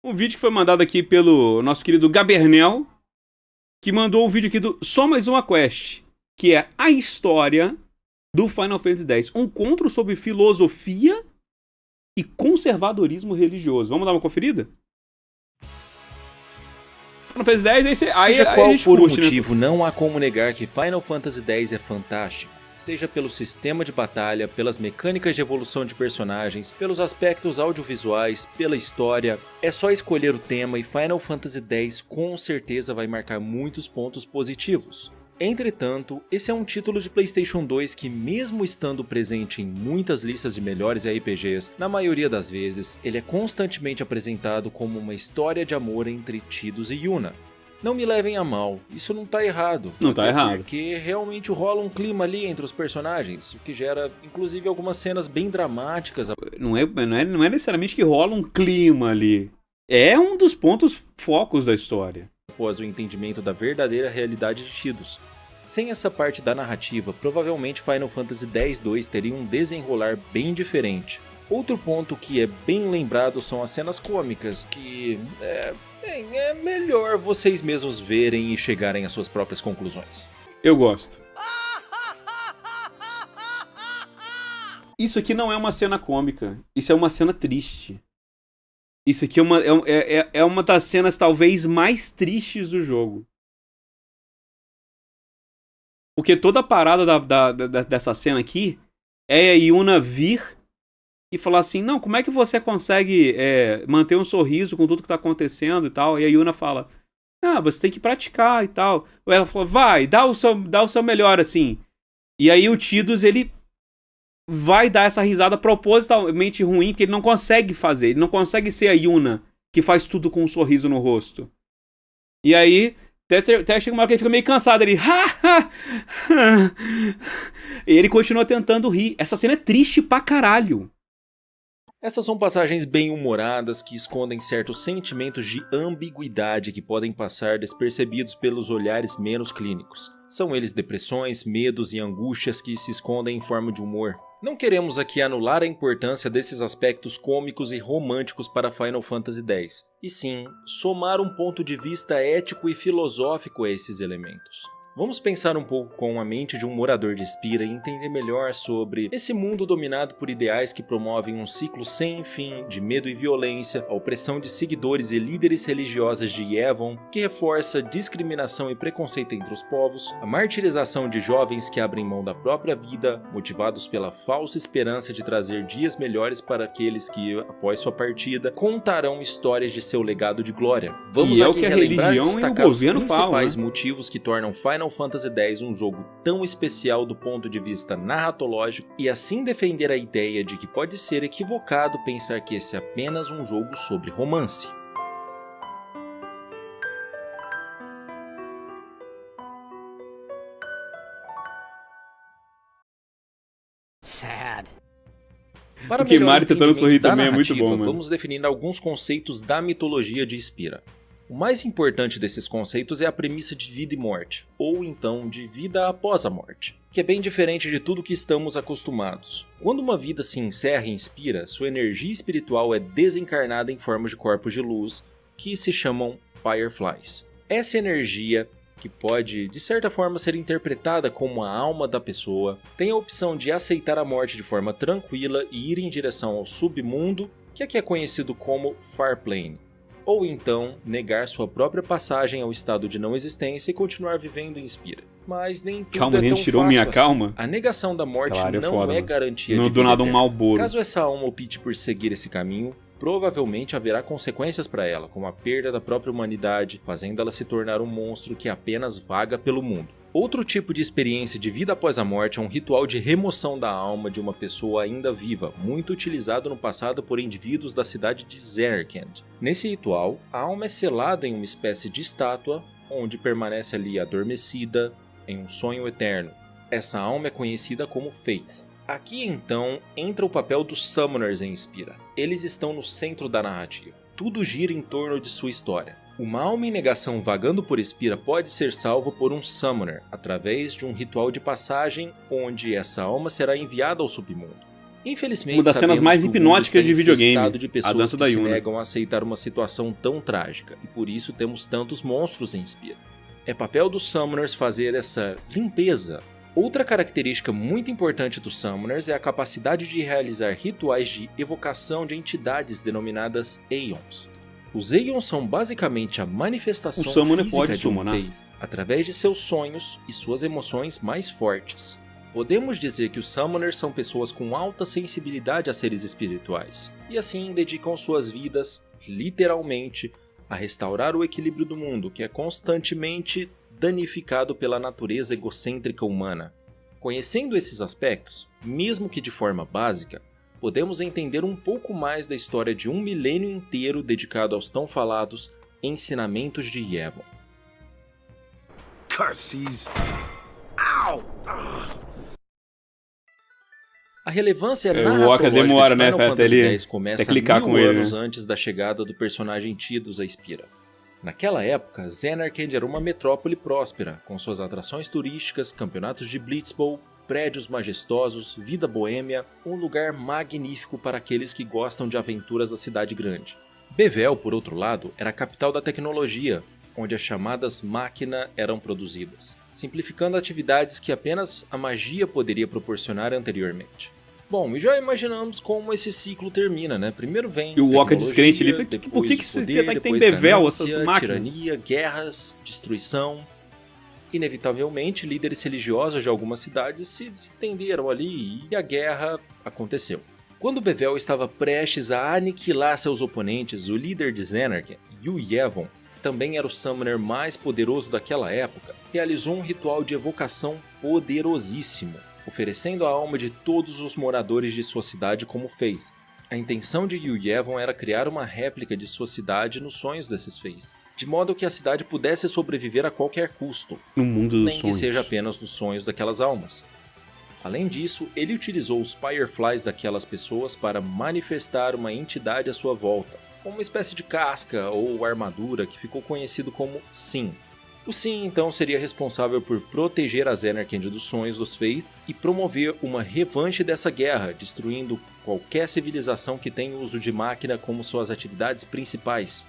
Um vídeo que foi mandado aqui pelo nosso querido Gabernel, que mandou um vídeo aqui do Só Mais Uma Quest, que é a história do Final Fantasy X. Um conto sobre filosofia e conservadorismo religioso. Vamos dar uma conferida? Final Fantasy X, Seja aí qual a gente for o curte, motivo, não há como negar que Final Fantasy X é fantástico. Seja pelo sistema de batalha, pelas mecânicas de evolução de personagens, pelos aspectos audiovisuais, pela história, é só escolher o tema e Final Fantasy X com certeza vai marcar muitos pontos positivos. Entretanto, esse é um título de PlayStation 2 que, mesmo estando presente em muitas listas de melhores RPGs, na maioria das vezes, ele é constantemente apresentado como uma história de amor entre Tidus e Yuna. Não me levem a mal, isso não tá errado. Não tá errado. Porque realmente rola um clima ali entre os personagens, o que gera, inclusive, algumas cenas bem dramáticas. Não é necessariamente que rola um clima ali. É um dos pontos focos da história. Após o entendimento da verdadeira realidade de Tidus. Sem essa parte da narrativa, provavelmente Final Fantasy X-2 teria um desenrolar bem diferente. Outro ponto que é bem lembrado são as cenas cômicas, que é melhor vocês mesmos verem e chegarem às suas próprias conclusões. Eu gosto. Isso aqui não é uma cena cômica, isso é uma cena triste. Isso aqui é uma das cenas talvez mais tristes do jogo. Porque toda a parada dessa cena aqui é a Yuna vir e falar assim, não, como é que você consegue manter um sorriso com tudo que tá acontecendo e tal? E a Yuna fala, você tem que praticar e tal. Ou ela fala, vai, dá o seu melhor, assim. E aí o Tidus, ele vai dar essa risada propositalmente ruim, que ele não consegue fazer. Ele não consegue ser a Yuna, que faz tudo com um sorriso no rosto. E aí, até chega uma hora que ele fica meio cansado. Ele, e ele continua tentando rir. Essa cena é triste pra caralho. Essas são passagens bem humoradas que escondem certos sentimentos de ambiguidade que podem passar despercebidos pelos olhares menos clínicos. São eles depressões, medos e angústias que se escondem em forma de humor. Não queremos aqui anular a importância desses aspectos cômicos e românticos para Final Fantasy X, e sim, somar um ponto de vista ético e filosófico a esses elementos. Vamos pensar um pouco com a mente de um morador de Spira e entender melhor sobre esse mundo dominado por ideais que promovem um ciclo sem fim de medo e violência, a opressão de seguidores e líderes religiosos de Yevon, que reforça discriminação e preconceito entre os povos, a martirização de jovens que abrem mão da própria vida, motivados pela falsa esperança de trazer dias melhores para aqueles que, após sua partida, contarão histórias de seu legado de glória. Vamos aqui o que a relembrar e religião e o destacar os governo falam, principais né? motivos que tornam Final Fantasy X um jogo tão especial do ponto de vista narratológico e assim defender a ideia de que pode ser equivocado pensar que esse é apenas um jogo sobre romance. Sad. Para O Kimari melhor tentando sorrir entendimento da também é muito narrativa, bom, mano. vamos definir alguns conceitos da mitologia de Spira. O mais importante desses conceitos é a premissa de vida e morte, ou então de vida após a morte, que é bem diferente de tudo que estamos acostumados. Quando uma vida se encerra em Spira, sua energia espiritual é desencarnada em forma de corpos de luz, que se chamam Fireflies. Essa energia, que pode, de certa forma, ser interpretada como a alma da pessoa, tem a opção de aceitar a morte de forma tranquila e ir em direção ao submundo, que aqui é conhecido como Farplane, ou então negar sua própria passagem ao estado de não existência e continuar vivendo em Spira. Mas nem tudo Calma, é a gente tão tirou fácil minha assim. calma? A negação da morte Claro, é não foda, é mano. garantia Não de do vida nada um eterna. Malboro. Caso essa alma opte por seguir esse caminho, provavelmente haverá consequências para ela, como a perda da própria humanidade, fazendo ela se tornar um monstro que apenas vaga pelo mundo. Outro tipo de experiência de vida após a morte é um ritual de remoção da alma de uma pessoa ainda viva, muito utilizado no passado por indivíduos da cidade de Zerkend. Nesse ritual, a alma é selada em uma espécie de estátua, onde permanece ali adormecida, em um sonho eterno. Essa alma é conhecida como Faith. Aqui então entra o papel dos Summoners em Spira. Eles estão no centro da narrativa. Tudo gira em torno de sua história. Uma alma em negação vagando por Spira pode ser salva por um Summoner, através de um ritual de passagem onde essa alma será enviada ao submundo. Infelizmente, Uma das cenas sabemos mais que o mundo hipnóticas está de videogame, infestado de a pessoas dança que da se Yuna. negam a aceitar uma situação tão trágica, e por isso temos tantos monstros em Spira. É papel dos Summoners fazer essa limpeza. Outra característica muito importante dos Summoners é a capacidade de realizar rituais de evocação de entidades denominadas Aeons. Os Aeons são basicamente a manifestação O Summoner física pode de um summonar. Faith, através de seus sonhos e suas emoções mais fortes. Podemos dizer que os Summoners são pessoas com alta sensibilidade a seres espirituais, e assim dedicam suas vidas, literalmente, a restaurar o equilíbrio do mundo, que é constantemente danificado pela natureza egocêntrica humana. Conhecendo esses aspectos, mesmo que de forma básica, podemos entender um pouco mais da história de um milênio inteiro dedicado aos tão falados ensinamentos de Yevon. Curses. Ow! A relevância O Walker narratológica demora, de né, Final até Fantasy ele- X começa até clicar 1000 com ele, anos né? antes da chegada do personagem Tidus a Spira. Naquela época, Zanarkand era uma metrópole próspera, com suas atrações turísticas, campeonatos de Blitzball, prédios majestosos, vida boêmia, um lugar magnífico para aqueles que gostam de aventuras da cidade grande. Bevel, por outro lado, era a capital da tecnologia, onde as chamadas máquina eram produzidas, simplificando atividades que apenas a magia poderia proporcionar anteriormente. Bom, e já imaginamos como esse ciclo termina, né? Primeiro vem E o Walker tecnologia, descrente ali, por que depois que o você poder, tem depois Bevel, ganância, essas máquinas? tirania, guerras, destruição. Inevitavelmente, líderes religiosos de algumas cidades se desentenderam ali e a guerra aconteceu. Quando Bevel estava prestes a aniquilar seus oponentes, o líder de Zanarkand, Yu Yevon, que também era o summoner mais poderoso daquela época, realizou um ritual de evocação poderosíssimo, oferecendo a alma de todos os moradores de sua cidade como fez. A intenção de Yu Yevon era criar uma réplica de sua cidade nos sonhos desses Feis, de modo que a cidade pudesse sobreviver a qualquer custo, No mundo dos nem que sonhos. seja apenas nos sonhos daquelas almas. Além disso, ele utilizou os Fireflies daquelas pessoas para manifestar uma entidade à sua volta, com uma espécie de casca ou armadura que ficou conhecido como Sin. O Sin então seria responsável por proteger a Zanarkand dos sonhos dos Faith e promover uma revanche dessa guerra, destruindo qualquer civilização que tenha uso de máquina como suas atividades principais.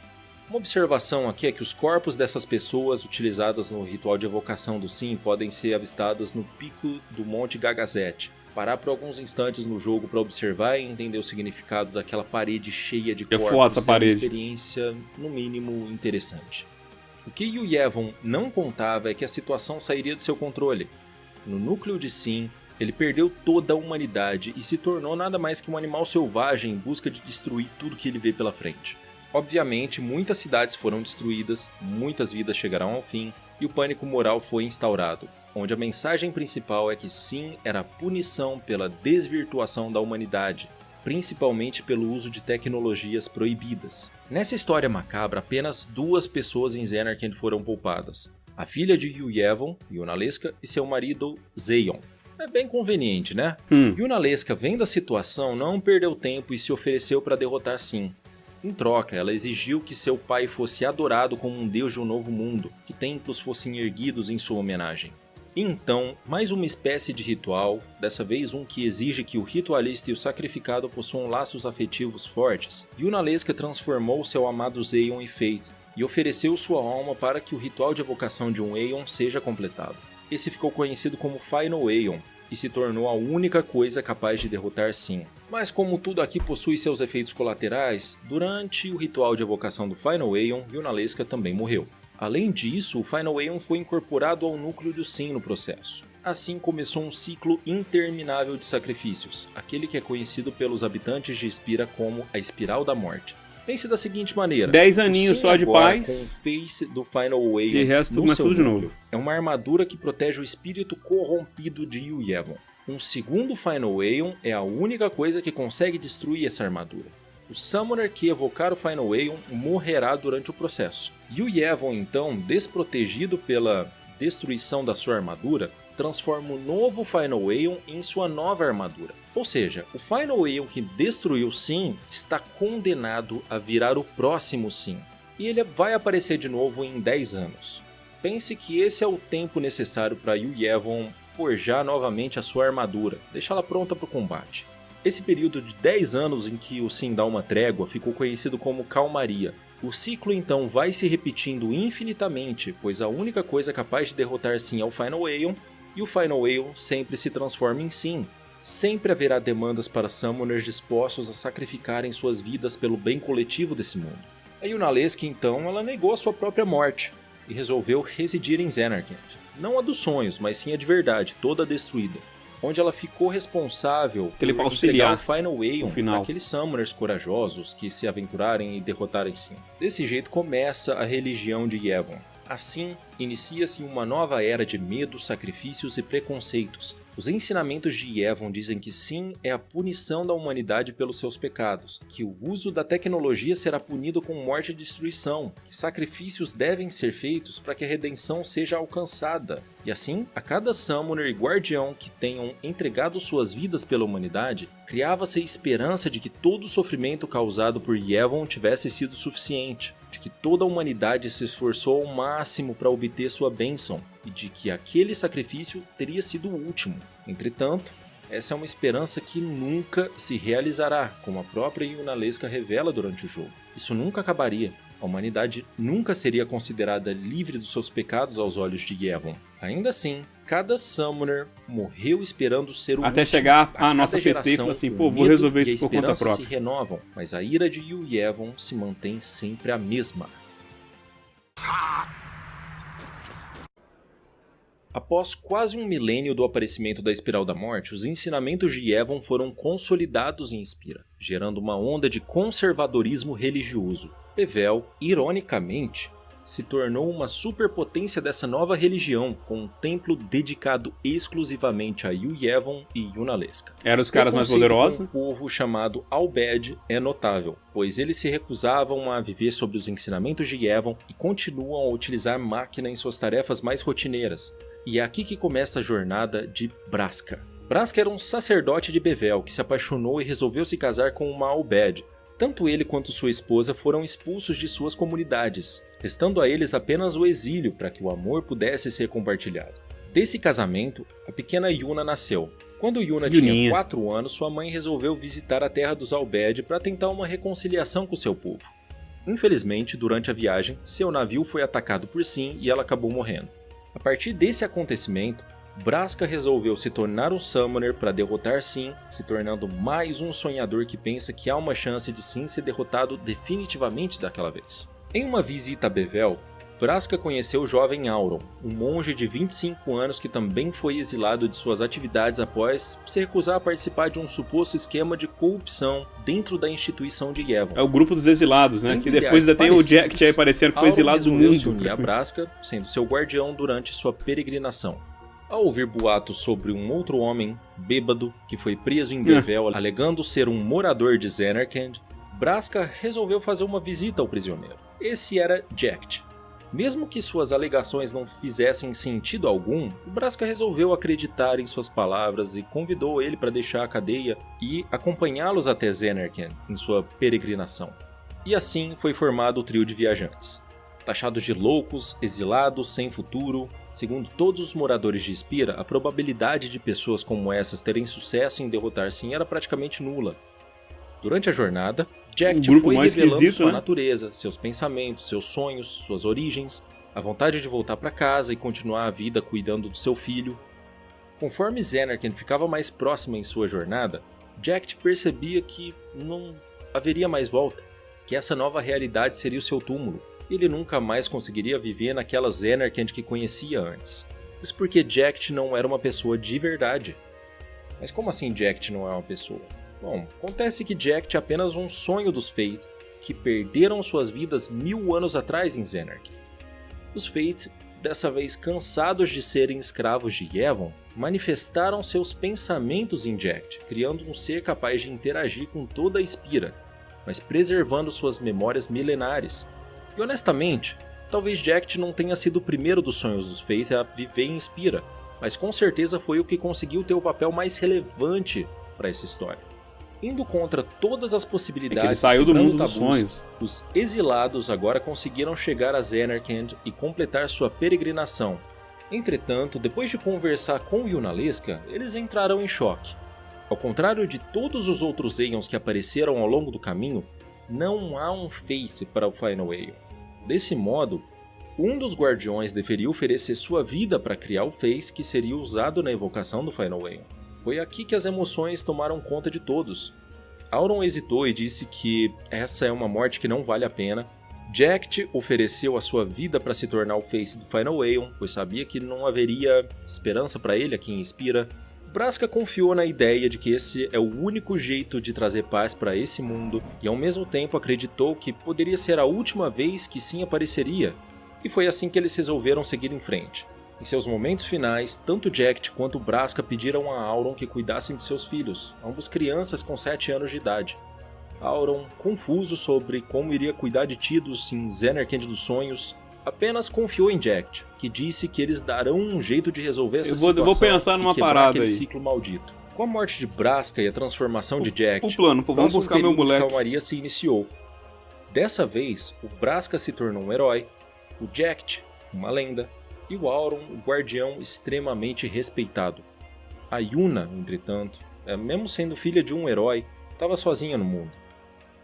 Uma observação aqui é que os corpos dessas pessoas utilizadas no ritual de evocação do Sin podem ser avistados no pico do Monte Gagazet. Parar por alguns instantes no jogo para observar e entender o significado daquela parede cheia de corpos foda essa parede. uma experiência, no mínimo, interessante. O que Yu Yevon não contava é que a situação sairia do seu controle. No núcleo de Sin, ele perdeu toda a humanidade e se tornou nada mais que um animal selvagem em busca de destruir tudo que ele vê pela frente. Obviamente, muitas cidades foram destruídas, muitas vidas chegarão ao fim e o pânico moral foi instaurado, onde a mensagem principal é que Sin era a punição pela desvirtuação da humanidade, principalmente pelo uso de tecnologias proibidas. Nessa história macabra, apenas 2 pessoas em Zanarkand foram poupadas: a filha de Yu Yevon, Yunalesca, e seu marido Zeon. É bem conveniente, né? Yunalesca, vendo a situação, não perdeu tempo e se ofereceu para derrotar Sin. Em troca, ela exigiu que seu pai fosse adorado como um deus de um novo mundo, que templos fossem erguidos em sua homenagem. Então, mais uma espécie de ritual, dessa vez um que exige que o ritualista e o sacrificado possuam laços afetivos fortes, Yunalesca transformou seu amado Zeon em Faith e ofereceu sua alma para que o ritual de evocação de um Aeon seja completado. Esse ficou conhecido como Final Aeon e se tornou a única coisa capaz de derrotar Sin. Mas como tudo aqui possui seus efeitos colaterais, durante o ritual de evocação do Final Aeon, Yunalesca também morreu. Além disso, o Final Aeon foi incorporado ao núcleo do Sin no processo. Assim começou um ciclo interminável de sacrifícios, aquele que é conhecido pelos habitantes de Spira como a Espiral da Morte. Pense da seguinte maneira: 10 aninhos o Sin só de agora, paz. com o face do Final Aeon De resto, no começa seu tudo de núcleo, novo. é uma armadura que protege o espírito corrompido de Yu Yevon. Um segundo Final Aeon é a única coisa que consegue destruir essa armadura. O Summoner que evocar o Final Aeon morrerá durante o processo. Yu Yevon, então, desprotegido pela destruição da sua armadura, transforma o novo Final Aeon em sua nova armadura. Ou seja, o Final Aeon que destruiu Sin está condenado a virar o próximo Sin. E ele vai aparecer de novo em 10 anos. Pense que esse é o tempo necessário para Yu Yevon forjar novamente a sua armadura, deixá-la pronta para o combate. Esse período de 10 anos em que o Sin dá uma trégua ficou conhecido como Calmaria. O ciclo então vai se repetindo infinitamente, pois a única coisa capaz de derrotar Sin é o Final Aeon, e o Final Aeon sempre se transforma em Sin. Sempre haverá demandas para Summoners dispostos a sacrificarem suas vidas pelo bem coletivo desse mundo. A Yunalesca então ela negou a sua própria morte e resolveu residir em Zanarkand. Não a dos sonhos, mas sim a de verdade, toda destruída. Onde ela ficou responsável por entregar o Final Aeon para aqueles Summoners corajosos que se aventurarem e derrotarem Sin. Desse jeito começa a religião de Yevon. Assim, inicia-se uma nova era de medos, sacrifícios e preconceitos. Os ensinamentos de Yevon dizem que Sin é a punição da humanidade pelos seus pecados, que o uso da tecnologia será punido com morte e destruição, que sacrifícios devem ser feitos para que a redenção seja alcançada. E assim, a cada Summoner e Guardião que tenham entregado suas vidas pela humanidade, criava-se a esperança de que todo o sofrimento causado por Yevon tivesse sido suficiente, de que toda a humanidade se esforçou ao máximo para obter sua bênção, e de que aquele sacrifício teria sido o último. Entretanto, essa é uma esperança que nunca se realizará, como a própria Yunalesca revela durante o jogo. Isso nunca acabaria. A humanidade nunca seria considerada livre dos seus pecados aos olhos de Yevon. Ainda assim, cada Summoner morreu esperando ser o Até último. chegar a nossa PT e falar assim, pô, vou resolver isso por conta própria. Se renovam, mas a ira de Yevon se mantém sempre a mesma. Após quase um milênio do aparecimento da Espiral da Morte, os ensinamentos de Yevon foram consolidados em Spira, gerando uma onda de conservadorismo religioso. Bevel, ironicamente, se tornou uma superpotência dessa nova religião, com um templo dedicado exclusivamente a Yevon e Yunalesca. Eram os caras mais poderosos? O povo chamado Albed é notável, pois eles se recusavam a viver sobre os ensinamentos de Yevon e continuam a utilizar máquina em suas tarefas mais rotineiras. E é aqui que começa a jornada de Braska. Braska era um sacerdote de Bevel que se apaixonou e resolveu se casar com uma Albed. Tanto ele quanto sua esposa foram expulsos de suas comunidades, restando a eles apenas o exílio para que o amor pudesse ser compartilhado. Desse casamento, a pequena Yuna nasceu. Quando Yuna tinha 4 anos, sua mãe resolveu visitar a terra dos Albed para tentar uma reconciliação com seu povo. Infelizmente, durante a viagem, seu navio foi atacado por Sin e ela acabou morrendo. A partir desse acontecimento, Braska resolveu se tornar um Summoner para derrotar Sin, se tornando mais um sonhador que pensa que há uma chance de Sin ser derrotado definitivamente daquela vez. Em uma visita a Bevel, Braska conheceu o jovem Auron, um monge de 25 anos que também foi exilado de suas atividades após se recusar a participar de um suposto esquema de corrupção dentro da instituição de Yevon. É o grupo dos exilados, né? Que depois ainda tem o Jack aí aparecendo que foi exilado do mundo. Se unir a Braska, sendo seu guardião durante sua peregrinação. Ao ouvir boatos sobre um outro homem, bêbado, que foi preso em Bevel alegando ser um morador de Zanarkand, Braska resolveu fazer uma visita ao prisioneiro. Esse era Jekt. Mesmo que suas alegações não fizessem sentido algum, Braska resolveu acreditar em suas palavras e convidou ele para deixar a cadeia e acompanhá-los até Zanarkand em sua peregrinação. E assim foi formado o trio de viajantes. Taxados de loucos, exilados, sem futuro, segundo todos os moradores de Spira, a probabilidade de pessoas como essas terem sucesso em derrotar Sin era praticamente nula. Durante a jornada, Jekt foi revelando sua natureza, seus pensamentos, seus sonhos, suas origens, a vontade de voltar para casa e continuar a vida cuidando do seu filho. Conforme Zanarkand ficava mais próxima em sua jornada, Jekt percebia que não haveria mais volta, que essa nova realidade seria o seu túmulo. Ele nunca mais conseguiria viver naquela Zanarkand que conhecia antes. Isso porque Jekt não era uma pessoa de verdade. Mas como assim Jekt não é uma pessoa? Bom, acontece que Jekt é apenas um sonho dos Fate, que perderam suas vidas 1000 anos atrás em Zanarkand. Os Fate, dessa vez cansados de serem escravos de Yevon, manifestaram seus pensamentos em Jekt, criando um ser capaz de interagir com toda a Spira, mas preservando suas memórias milenares. E honestamente, talvez Jekt não tenha sido o primeiro dos sonhos dos Fate a viver em Spira, mas com certeza foi o que conseguiu ter o papel mais relevante para essa história. Indo contra todas as possibilidades, ele saiu do mundo dos sonhos. Os exilados agora conseguiram chegar a Zanarkand e completar sua peregrinação. Entretanto, depois de conversar com Yunalesca, eles entraram em choque. Ao contrário de todos os outros Aeons que apareceram ao longo do caminho, não há um Face para o Final Aeon. Desse modo, um dos guardiões deveria oferecer sua vida para criar o Face que seria usado na evocação do Final Aeon. Foi aqui que as emoções tomaram conta de todos. Auron hesitou e disse que essa é uma morte que não vale a pena. Jacket ofereceu a sua vida para se tornar o Face do Final Aeon, pois sabia que não haveria esperança para ele aqui em Spira. Braska confiou na ideia de que esse é o único jeito de trazer paz para esse mundo e ao mesmo tempo acreditou que poderia ser a última vez que Sim apareceria. E foi assim que eles resolveram seguir em frente. Em seus momentos finais, tanto Jacket quanto Braska pediram a Auron que cuidassem de seus filhos, ambos crianças com 7 anos de idade. Auron, confuso sobre como iria cuidar de Tidus em Zenerkand dos Sonhos, apenas confiou em Jacket, que disse que eles darão um jeito de resolver essa situação eu vou pensar numa e quebrar parada aquele aí. ciclo maldito. Com a morte de Braska e a transformação de Jacket, O plano, vamos buscar meu moleque. de calmaria se iniciou. Dessa vez, o Braska se tornou um herói, o Jacket, uma lenda, e o Auron, o guardião extremamente respeitado. A Yuna, entretanto, mesmo sendo filha de um herói, estava sozinha no mundo.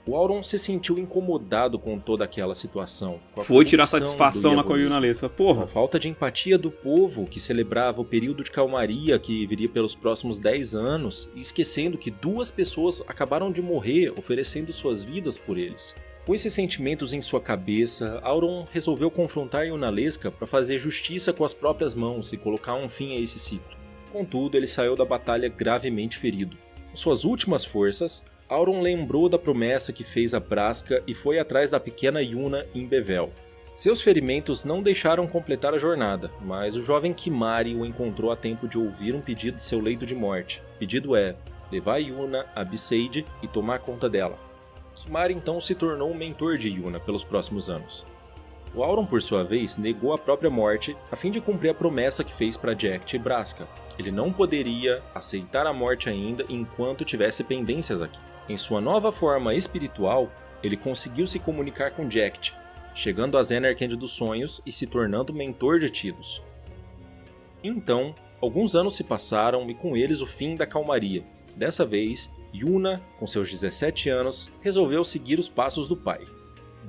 O Auron se sentiu incomodado com toda aquela situação. Foi tirar satisfação lá com a Yuna Lesca. Porra. A falta de empatia do povo que celebrava o período de calmaria que viria pelos próximos 10 anos, e esquecendo que 2 pessoas acabaram de morrer oferecendo suas vidas por eles. Com esses sentimentos em sua cabeça, Auron resolveu confrontar Yuna Lesca para fazer justiça com as próprias mãos e colocar um fim a esse ciclo. Contudo, ele saiu da batalha gravemente ferido. Com suas últimas forças, Auron lembrou da promessa que fez a Braska e foi atrás da pequena Yuna em Bevel. Seus ferimentos não deixaram completar a jornada, mas o jovem Kimahri o encontrou a tempo de ouvir um pedido de seu leito de morte. O pedido é levar Yuna a Besaid e tomar conta dela. Kimahri então se tornou um mentor de Yuna pelos próximos anos. O Auron, por sua vez, negou a própria morte a fim de cumprir a promessa que fez para Jacket e Braska. Ele não poderia aceitar a morte ainda enquanto tivesse pendências aqui. Em sua nova forma espiritual, ele conseguiu se comunicar com Jacket, chegando a Zenerkand dos Sonhos e se tornando mentor de Tidus. Então, alguns anos se passaram e com eles o fim da calmaria. Dessa vez, Yuna, com seus 17 anos, resolveu seguir os passos do pai.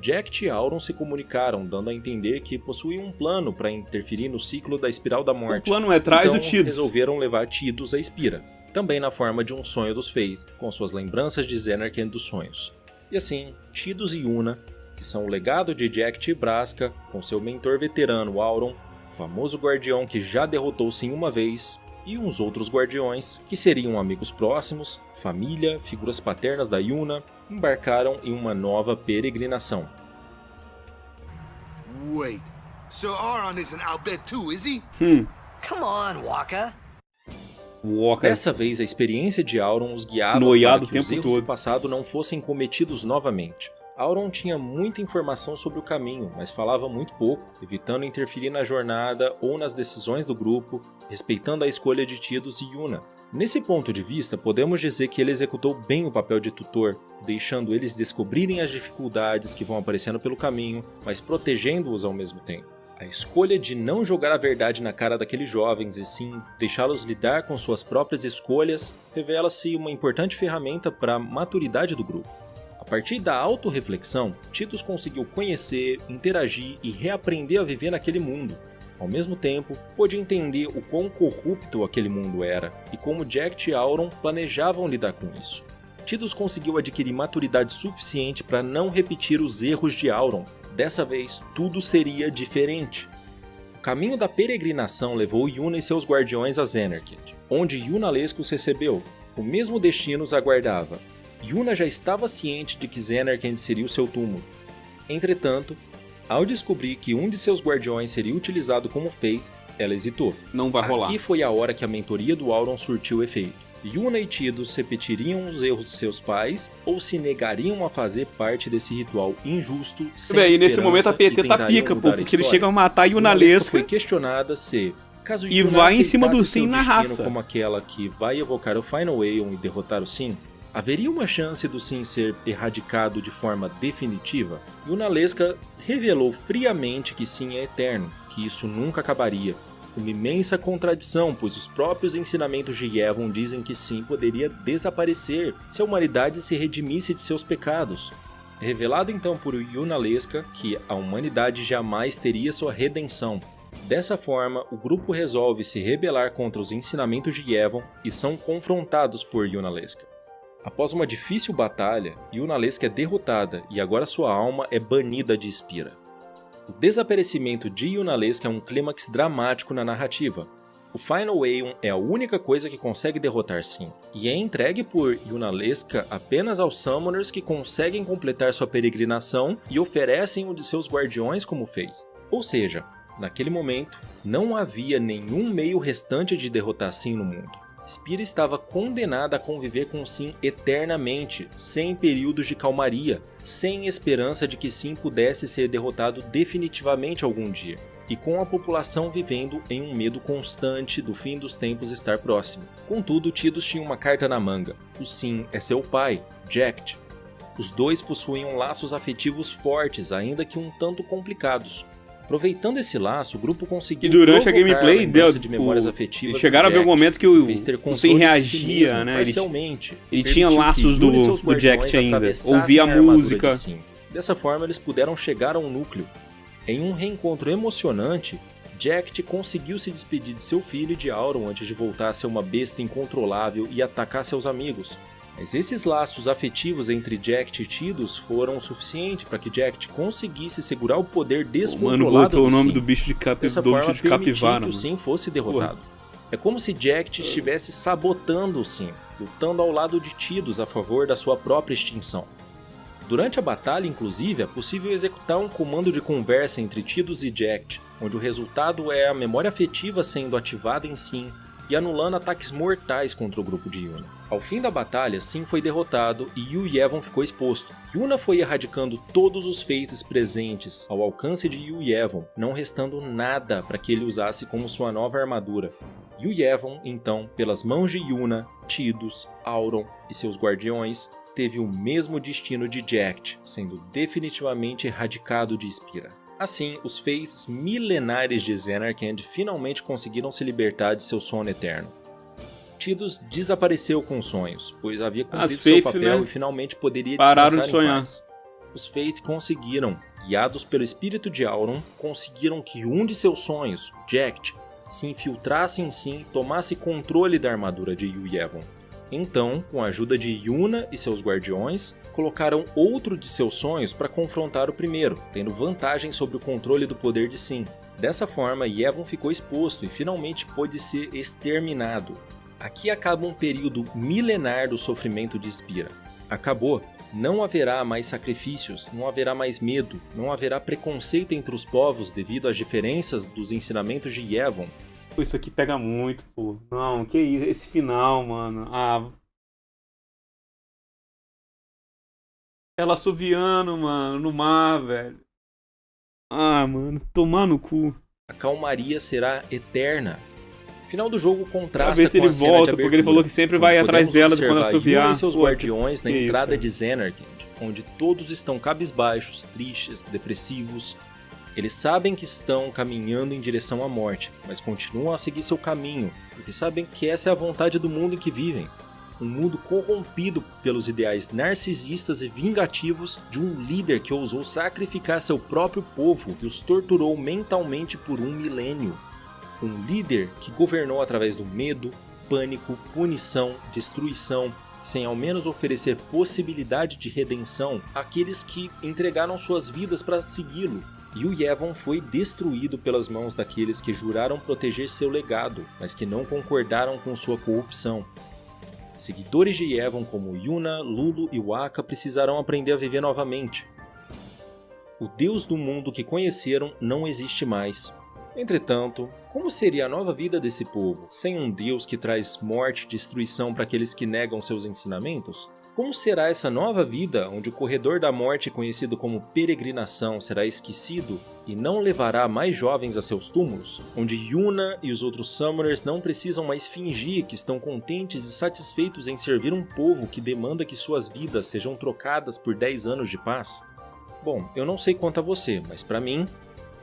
Jacket e Auron se comunicaram, dando a entender que possuíam um plano para interferir no ciclo da Espiral da Morte. O plano é traz então, o Tidus. Resolveram levar Tidus a Spira, também na forma de um sonho dos Fae, com suas lembranças de Zenerkand dos Sonhos. E assim, Tidus e Yuna, que são o legado de Jacket e Braska, com seu mentor veterano Auron, o famoso guardião que já derrotou Sim uma vez, e uns outros guardiões, que seriam amigos próximos, família, figuras paternas da Yuna, embarcaram em uma nova peregrinação. Wait, Sir Auron isn't Al Bhed too, is he? Come on, Waka. Walker. Dessa vez, a experiência de Auron os guiava Noiado para que o os tempo erros todo. do passado não fossem cometidos novamente. Auron tinha muita informação sobre o caminho, mas falava muito pouco, evitando interferir na jornada ou nas decisões do grupo, respeitando a escolha de Tidus e Yuna. Nesse ponto de vista, podemos dizer que ele executou bem o papel de tutor, deixando eles descobrirem as dificuldades que vão aparecendo pelo caminho, mas protegendo-os ao mesmo tempo. A escolha de não jogar a verdade na cara daqueles jovens e sim deixá-los lidar com suas próprias escolhas revela-se uma importante ferramenta para a maturidade do grupo. A partir da autorreflexão, Tidus conseguiu conhecer, interagir e reaprender a viver naquele mundo. Ao mesmo tempo, pôde entender o quão corrupto aquele mundo era e como Jacket e Auron planejavam lidar com isso. Tidus conseguiu adquirir maturidade suficiente para não repetir os erros de Auron. Dessa vez, tudo seria diferente. O caminho da peregrinação levou Yuna e seus guardiões a Zenerkand, onde Yuna Lesca os recebeu. O mesmo destino os aguardava. Yuna já estava ciente de que Zenerkand seria o seu túmulo. Entretanto, ao descobrir que um de seus guardiões seria utilizado como Fae, ela hesitou. Não vai rolar. Aqui foi a hora que a mentoria do Auron surtiu efeito. Yuna e Tidus repetiriam os erros de seus pais ou se negariam a fazer parte desse ritual injusto, sem Bem, e nesse esperança, momento a e PT tá tentariam pica, pô, mudar a porque eles história. chegam a matar a Yuna Lesca Lesca foi questionada se, caso e Yuna vai em cima do aceitasse Sim seu na destino raça. como aquela que vai evocar o Final Aeon e derrotar o Sim, haveria uma chance do Sim ser erradicado de forma definitiva? Yuna Lesca revelou friamente que Sim é eterno, que isso nunca acabaria. uma imensa contradição, pois os próprios ensinamentos de Yevon dizem que Sin poderia desaparecer se a humanidade se redimisse de seus pecados. É revelado então por Yunalesca que a humanidade jamais teria sua redenção. Dessa forma, o grupo resolve se rebelar contra os ensinamentos de Yevon e são confrontados por Yunalesca. Após uma difícil batalha, Yunalesca é derrotada e agora sua alma é banida de Spira. O desaparecimento de Yunalesca é um clímax dramático na narrativa. O Final Aeon é a única coisa que consegue derrotar Sin, e é entregue por Yunalesca apenas aos Summoners que conseguem completar sua peregrinação e oferecem um de seus guardiões como fez. Ou seja, naquele momento, não havia nenhum meio restante de derrotar Sin no mundo. Spira estava condenada a conviver com Sin eternamente, sem períodos de calmaria, sem esperança de que Sin pudesse ser derrotado definitivamente algum dia, e com a população vivendo em um medo constante do fim dos tempos estar próximo. Contudo, Tidus tinha uma carta na manga. O Sin é seu pai, Jecht. Os dois possuíam laços afetivos fortes, ainda que um tanto complicados. Aproveitando esse laço, o grupo conseguiu E durante a gameplay de memórias afetivas chegaram a ver um momento que o Sin reagia, mesmo, né? Parcialmente, Ele tinha laços do Jecht ainda, ouvia a música. Dessa forma, eles puderam chegar a um núcleo. Em um reencontro emocionante, Jecht conseguiu se despedir de seu filho e de Auron antes de voltar a ser uma besta incontrolável e atacar seus amigos. Mas esses laços afetivos entre Jecht e Tidus foram o suficiente para que Jecht conseguisse segurar o poder descontrolado do Sin. Mano, botou o nome Sin. do bicho de capivara, que o Sin fosse derrotado. É como se Jecht estivesse sabotando o Sin, lutando ao lado de Tidus a favor da sua própria extinção. Durante a batalha, inclusive, é possível executar um comando de conversa entre Tidus e Jecht, onde o resultado é a memória afetiva sendo ativada em Sin e anulando ataques mortais contra o grupo de Yuna. Ao fim da batalha, Sin foi derrotado e Yu Yevon ficou exposto. Yuna foi erradicando todos os feitos presentes ao alcance de Yu Yevon, não restando nada para que ele usasse como sua nova armadura. Yu Yevon, então, pelas mãos de Yuna, Tidus, Auron e seus guardiões, teve o mesmo destino de Jecht, sendo definitivamente erradicado de Spira. Assim, os Faiths milenares de Zanarkand finalmente conseguiram se libertar de seu sono eterno. Tidus desapareceu com os sonhos, pois havia cumprido seu papel e finalmente poderia pararam descansar de sonhar. em paz. Os Faiths conseguiram, guiados pelo espírito de Auron, conseguiram que um de seus sonhos, Jecht, se infiltrasse em Sin e tomasse controle da armadura de Yu Yevon. Então, com a ajuda de Yuna e seus guardiões, colocaram outro de seus sonhos para confrontar o primeiro, tendo vantagem sobre o controle do poder de Sin. Dessa forma, Yevon ficou exposto e finalmente pôde ser exterminado. Aqui acaba um período milenar do sofrimento de Spira. Acabou. Não haverá mais sacrifícios, não haverá mais medo, não haverá preconceito entre os povos devido às diferenças dos ensinamentos de Yevon. Isso aqui pega muito, pô. Não, que isso, esse final, mano. Ela assoviando, mano, no mar, velho. Mano, tomar no cu. A calmaria será eterna. O final do jogo contrasta pra ver se com ele a cena volta, de porque ele falou que sempre vai atrás dela quando assoviar. Yuna e seus guardiões na que entrada isso, de Zanarkand, onde todos estão cabisbaixos, tristes, depressivos. Eles sabem que estão caminhando em direção à morte, mas continuam a seguir seu caminho, porque sabem que essa é a vontade do mundo em que vivem. Um mundo corrompido pelos ideais narcisistas e vingativos de um líder que ousou sacrificar seu próprio povo e os torturou mentalmente por 1 milênio. Um líder que governou através do medo, pânico, punição, destruição, sem ao menos oferecer possibilidade de redenção àqueles que entregaram suas vidas para segui-lo. Yu Yevon foi destruído pelas mãos daqueles que juraram proteger seu legado, mas que não concordaram com sua corrupção. Seguidores de Yevon como Yuna, Lulu e Wakka precisarão aprender a viver novamente. O Deus do mundo que conheceram não existe mais. Entretanto, como seria a nova vida desse povo, sem um Deus que traz morte e destruição para aqueles que negam seus ensinamentos? Como será essa nova vida, onde o corredor da morte conhecido como peregrinação será esquecido e não levará mais jovens a seus túmulos? Onde Yuna e os outros Summoners não precisam mais fingir que estão contentes e satisfeitos em servir um povo que demanda que suas vidas sejam trocadas por 10 anos de paz? Bom, eu não sei quanto a você, mas para mim,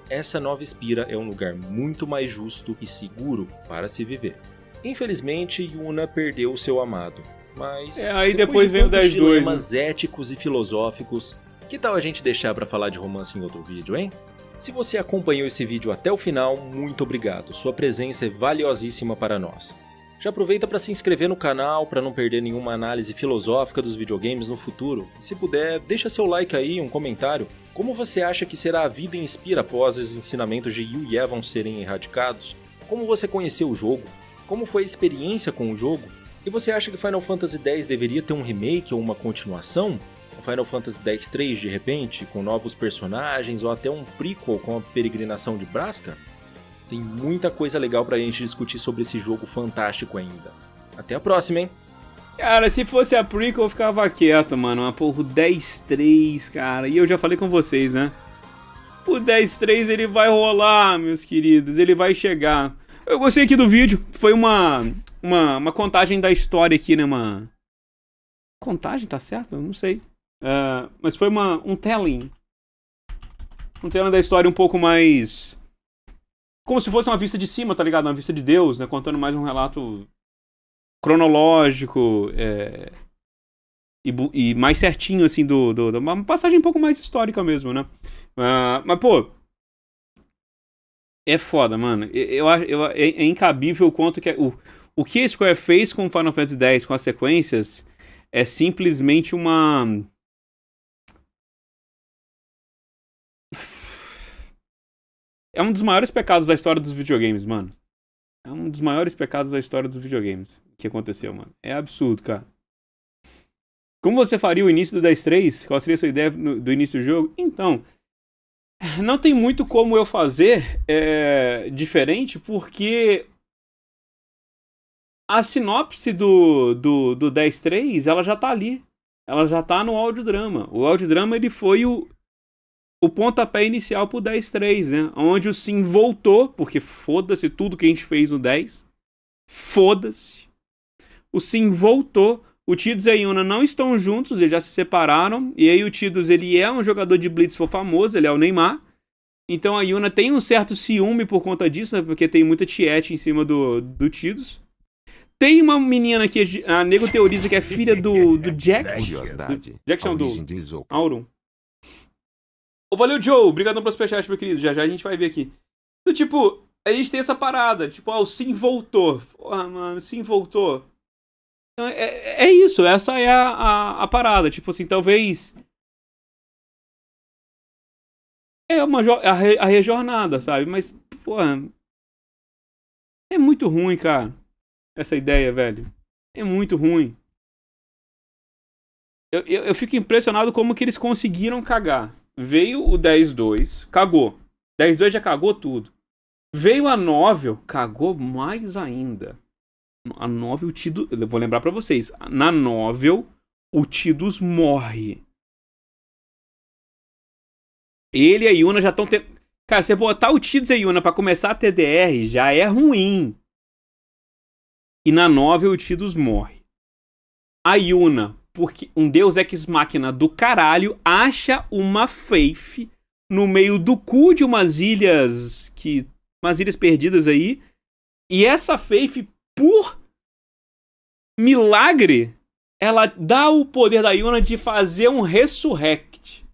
essa Nova Spira é um lugar muito mais justo e seguro para se viver. Infelizmente, Yuna perdeu seu amado, mas aí depois vem o 10-2, dilemas éticos e filosóficos, que tal a gente deixar para falar de romance em outro vídeo, hein? Se você acompanhou esse vídeo até o final, muito obrigado, sua presença é valiosíssima para nós. Já aproveita para se inscrever no canal para não perder nenhuma análise filosófica dos videogames no futuro. E se puder, deixa seu like aí, um comentário. Como você acha que será a vida em Spira após os ensinamentos de Yu e Evan serem erradicados? Como você conheceu o jogo? Como foi a experiência com o jogo? E você acha que Final Fantasy X deveria ter um remake ou uma continuação? O Final Fantasy X-3 de repente, com novos personagens ou até um prequel com a peregrinação de Braska? Tem muita coisa legal pra gente discutir sobre esse jogo fantástico ainda. Até a próxima, hein? Cara, se fosse a prequel eu ficava quieto, mano. Porra, o 10-3, cara. E eu já falei com vocês, né? O 10-3 ele vai rolar, meus queridos. Ele vai chegar. Eu gostei aqui do vídeo. Foi uma contagem da história aqui, né? Uma contagem, tá certo? Eu não sei. Mas foi um telling. Um telling da história um pouco mais... como se fosse uma vista de cima, tá ligado? Uma vista de Deus, né? Contando mais um relato cronológico e mais certinho, assim, uma passagem um pouco mais histórica mesmo, né? Mas, pô, é foda, mano. É incabível o quanto que... O que a Square fez com Final Fantasy X, com as sequências, é simplesmente uma... é um dos maiores pecados da história dos videogames, mano. É um dos maiores pecados da história dos videogames que aconteceu, mano. É absurdo, cara. Como você faria o início do 10-3? Qual seria a sua ideia do início do jogo? Então, não tem muito como eu fazer diferente, porque a sinopse do 10-3, ela já tá ali. Ela já tá no audiodrama. O audiodrama, ele foi o pontapé inicial pro 10-3, né? Onde o Sim voltou, porque foda-se tudo que a gente fez no 10. Foda-se. O Sim voltou. O Tidus e a Yuna não estão juntos, eles já se separaram. E aí o Tidus, ele é um jogador de Blitzball famoso, ele é o Neymar. Então a Yuna tem um certo ciúme por conta disso, né? Porque tem muita tiete em cima do Tidus. Tem uma menina que a nego teoriza que é filha do Jack. Jackson, do Auron. Valeu, Joe. Obrigado pelo superchat, meu querido. Já a gente vai ver aqui. Então, tipo, a gente tem essa parada. Tipo, o Sim voltou. Porra, mano, Sim voltou. Então, é isso. Essa é a parada. Tipo assim, talvez... é a rejornada, sabe? Mas, porra... é muito ruim, cara. Essa ideia, velho. É muito ruim. Eu fico impressionado como que eles conseguiram cagar. Veio o 10-2, cagou. 10-2 já cagou tudo. Veio a novel, cagou mais ainda. A novel, o Tidus... eu vou lembrar pra vocês. Na novel, o Tidus morre. Ele e a Yuna já estão tendo... cara, você botar o Tidus e a Yuna pra começar a TDR já é ruim. E na novel, o Tidus morre. A Yuna... porque um deus ex machina do caralho acha uma Faith no meio do cu de umas ilhas perdidas aí. E essa Faith, por milagre, ela dá o poder da Yuna de fazer um resurrect.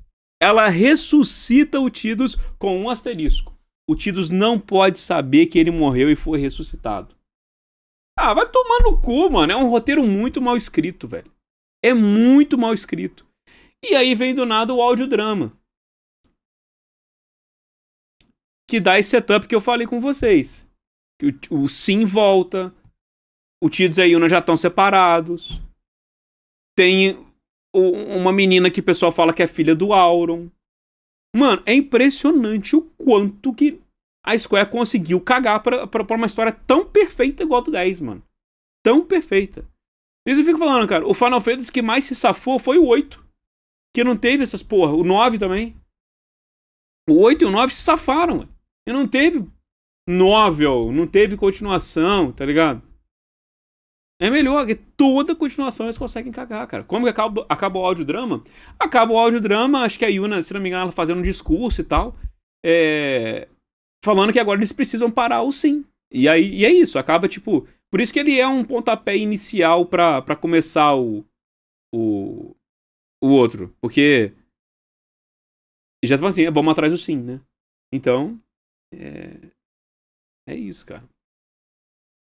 Ela ressuscita o Tidus com um asterisco. O Tidus não pode saber que ele morreu e foi ressuscitado. Ah, vai tomar no cu, mano. É um roteiro muito mal escrito, velho. É muito mal escrito. E aí vem do nada o audiodrama. Que dá esse setup que eu falei com vocês. Que o Sim volta. O Tidus e a Yuna já estão separados. Tem uma menina que o pessoal fala que é filha do Auron. Mano, é impressionante o quanto que a Square conseguiu cagar pra uma história tão perfeita igual a do 10, mano. Tão perfeita. Isso eu fico falando, cara. O Final Fantasy que mais se safou foi o 8. Que não teve essas porra. O 9 também. O 8 e o 9 se safaram. E não teve novel. Não teve continuação, tá ligado? É melhor que toda continuação eles conseguem cagar, cara. Como que acaba o audiodrama? Acaba o audiodrama, acho que a Yuna, se não me engano, ela fazendo um discurso e tal. falando que agora eles precisam parar o Sim. E é isso, acaba tipo... Por isso que ele é um pontapé inicial pra começar o outro. Porque já tava assim, vamos atrás do Sim, né? Então, é isso, cara.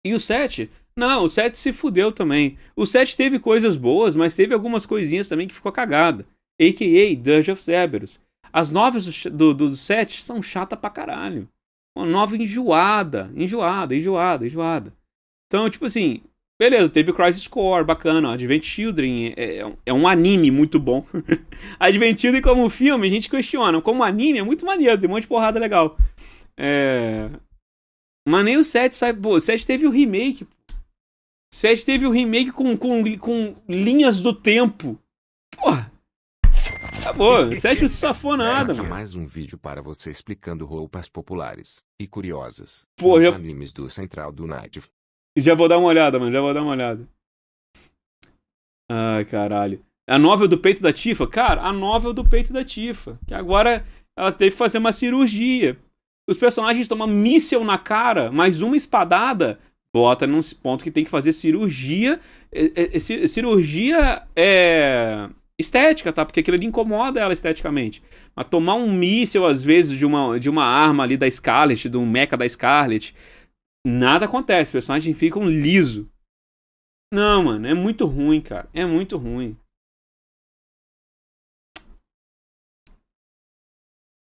E o 7? Não, o 7 se fudeu também. O 7 teve coisas boas, mas teve algumas coisinhas também que ficou cagada. A.K.A. Dirge of Cerberus. As novas do 7 são chatas pra caralho. Uma nova enjoada. Então, tipo assim, beleza, teve o Crisis Core, bacana. Advent Children é um anime muito bom. Advent Children como filme, a gente questiona. Como anime é muito maneiro, tem um monte de porrada legal. Mas nem o 7 sai. Pô, o 7 teve o remake. O 7 teve o remake com linhas do tempo. Porra. Acabou. O 7 não se safou nada, mano. Mais um vídeo para você explicando roupas populares e curiosas. Pô, nos já... animes do Central do Night. Já vou dar uma olhada, mano. Ai, caralho. A novel do peito da Tifa? Cara, a novel do peito da Tifa. Que agora ela teve que fazer uma cirurgia. Os personagens tomam míssel na cara, mais uma espadada, bota num ponto que tem que fazer cirurgia. Cirurgia estética, tá? Porque aquilo ali incomoda ela esteticamente. Mas tomar um míssel, às vezes, de uma arma ali da Scarlet, de um mecha da Scarlet, nada acontece. Os personagens ficam liso. Não, mano, é muito ruim, cara. É muito ruim.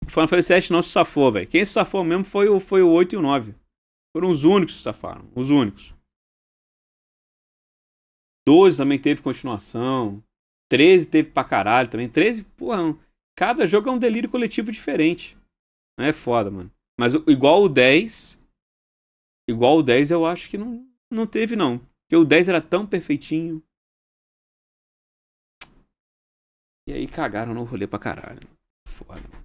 O Final Fantasy VII não se safou, velho. Quem se safou mesmo foi o 8 e o 9. Foram os únicos que se safaram. Os únicos. 12 também teve continuação. 13 teve pra caralho também. 13, porra, cada jogo é um delírio coletivo diferente. É foda, mano. Mas igual o 10 eu acho que não teve, não. Porque o 10 era tão perfeitinho. E aí cagaram no rolê pra caralho. Foda, mano.